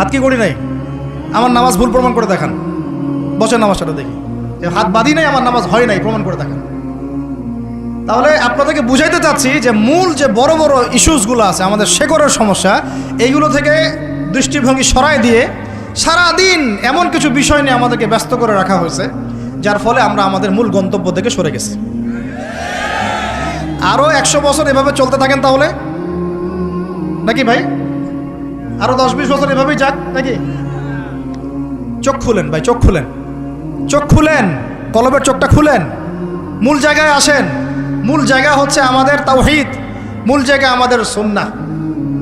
হাত কি করি নাই? আমার নামাজ ভুল প্রমাণ করে দেখান। বসেন নামাজটা দেখি, হাত বাঁধি নাই, আমার নামাজ হয় নাই, প্রমাণ করে দেখান। তাহলে আপনাদেরকে বুঝাইতে চাচ্ছি যে মূল যে বড় বড় ইস্যুসগুলো আছে, আমাদের শেকড়ের সমস্যা, এইগুলো থেকে দৃষ্টিভঙ্গি সরাই দিয়ে সারাদিন এমন কিছু বিষয় নিয়ে আমাদেরকে ব্যস্ত করে রাখা হয়েছে, যার ফলে আমরা আমাদের মূল গন্তব্য থেকে সরে গেছি। আরও 100 বছর এভাবে চলতে থাকেন তাহলে নাকি ভাই? আরও 10-20 বছর এভাবেই যাক নাকি? চোখ খুলেন ভাই, চোখ খুলেন, চোখ খুলেন, কলবের চোখটা খুলেন, মূল জায়গায় আসেন। মূল জায়গা হচ্ছে আমাদের তাওহীদ, মূল জায়গা আমাদের সুন্নাহ,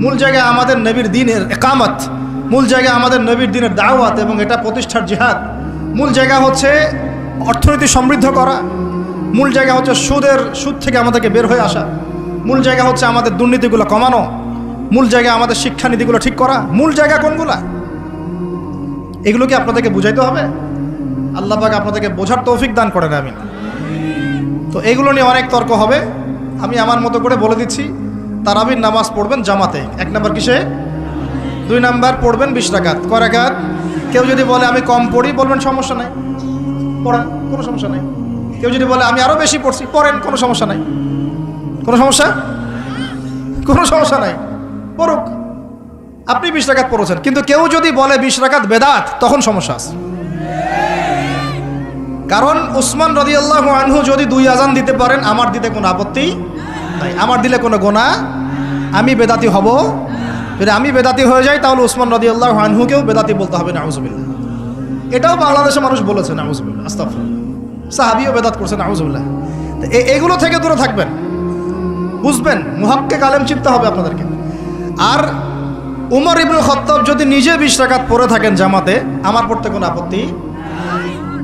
মূল জায়গা আমাদের নবীর দ্বীনের ইকামত, মূল জায়গা আমাদের নবীর দ্বীনের দাওয়াত এবং এটা প্রতিষ্ঠার জিহাদ। মূল জায়গা হচ্ছে অর্থনীতি সমৃদ্ধ করা, মূল জায়গা হচ্ছে সুদ থেকে আমাদেরকে বের হয়ে আসা, মূল জায়গা হচ্ছে আমাদের দুর্নীতিগুলো কমানো, মূল জায়গা আমাদের শিক্ষানীতিগুলো ঠিক করা। মূল জায়গা কোনগুলা? এগুলো কি আপনাদেরকে বুঝাইতে হবে? আল্লাহ পাক আপনাদেরকে বোঝার তৌফিক দান করেন। আমি তো এগুলো নিয়ে অনেক তর্ক হবে, আমি আমার মতো করে বলে দিচ্ছি। তারাবির নামাজ পড়বেন জামাতে, 1 নাম্বার কিসে? 2 নাম্বার পড়বেন 20 রাকাত। কয় রাকাত? কেউ যদি বলে আমি কম পড়ি, বলবেন সমস্যা নাই, পড়েন, কোনো সমস্যা নাই। কেউ যদি বলে আমি আরও বেশি পড়ছি, পড়েন, কোনো সমস্যা নাই। কোনো সমস্যা? কোনো সমস্যা নাই, পড়ুক। আপনি 20 রাকাত পড়েছেন, কিন্তু কেউ যদি বলে 20 রাকাত বেদাত, তখন সমস্যা আছে। কারণ উসমান রাদিয়াল্লাহু আনহু যদি 2 আজান দিতে পারেন, আমার দিতে কোনো আপত্তি নাই, আমার দিলে কোনো গুনাহ, আমি বেদাতি হব। যদি আমি বেদাতি হয়ে যাই, তাহলে উসমান রাদিয়াল্লাহু আনহুকেও বেদাতি বলতে হবে, নাউজুবিল্লাহ। এটাও বাংলাদেশের মানুষ বলেছে, নাউজুবিল্লাহ, আস্তাগফিরুল্লাহ। সাহাবীও বেদাত করছে, নাউজুবিল্লাহ। এগুলো থেকে দূরে থাকবেন, বুঝবেন, মুহাক্কিক আলেম চিনতে হবে আপনাদেরকে। আর উমর ইবনুল খাত্তাব যদি নিজে 20 রাকাত পড়ে থাকেন জামাতে, আমার পড়তে কোনো আপত্তি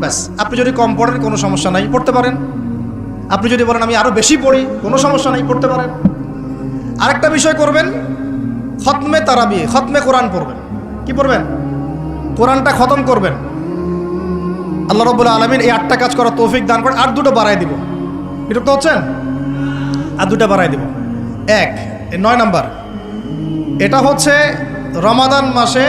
ব্যাস। আপনি যদি কম পড়েন, কোনো সমস্যা নাই, পড়তে পারেন। আপনি যদি বলেন আমি আরও বেশি পড়ি, কোনো সমস্যা নাই, পড়তে পারেন। আরেকটা বিষয় করবেন, খতমে তারাবি, খতমে কোরআন পড়বেন। কি পড়বেন? কোরআনটা খতম করবেন। আল্লাহ রাব্বুল আলামিন এই 8টা কাজ করার তৌফিক দান করে। আর 2টো বাড়াই দিব, বিরক্ত হচ্ছেন? আর 2টা বাড়াই দিব। 9 নাম্বার, এটা হচ্ছে রমাদান মাসে